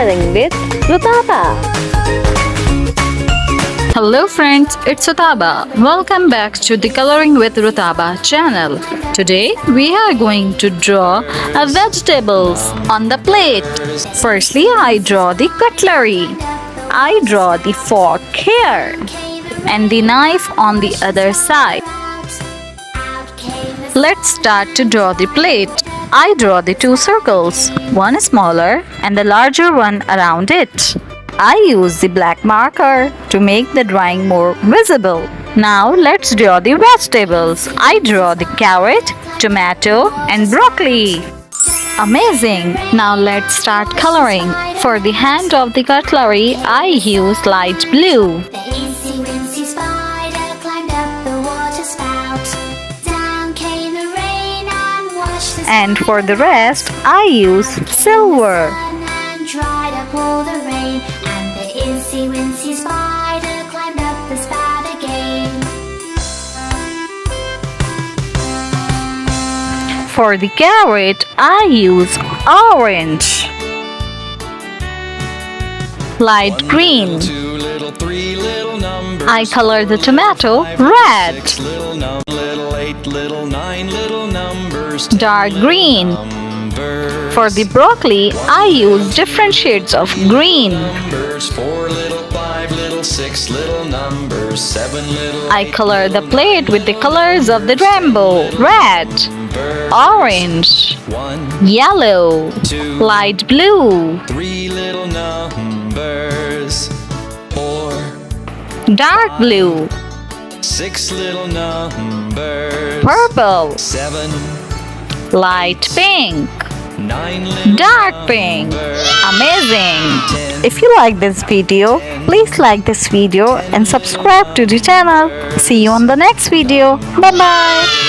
Coloring with Rutaba. Hello friends, it's Rutaba. Welcome back to the Coloring with Rutaba channel. Today we are going to draw vegetables on the plate. Firstly, I draw the cutlery. I draw the fork here and the knife on the other side. Let's start to draw the plate. I draw the two circles, one smaller and the larger one around it. I use the black marker to make the drawing more visible. Now let's draw the vegetables. I draw the carrot, tomato and broccoli. Amazing! Now let's start coloring. For the hand of the cutlery, I use light blue. The itsy wincy spider climbed up the water spout. Down came the rain and washed the And for the rest, I use silver. sun and dried up all the rain. And the itsy wincy spider climbed up the spout again. For the carrot, I use orange, light green. I color the tomato red, dark green. For the broccoli, I use different shades of green. I color the plate with the colors of the rainbow: red, orange, yellow, light blue, dark blue, purple, light pink, dark pink. Amazing! If you like this video, please like this video and subscribe to the channel. See you on the next video. Bye bye.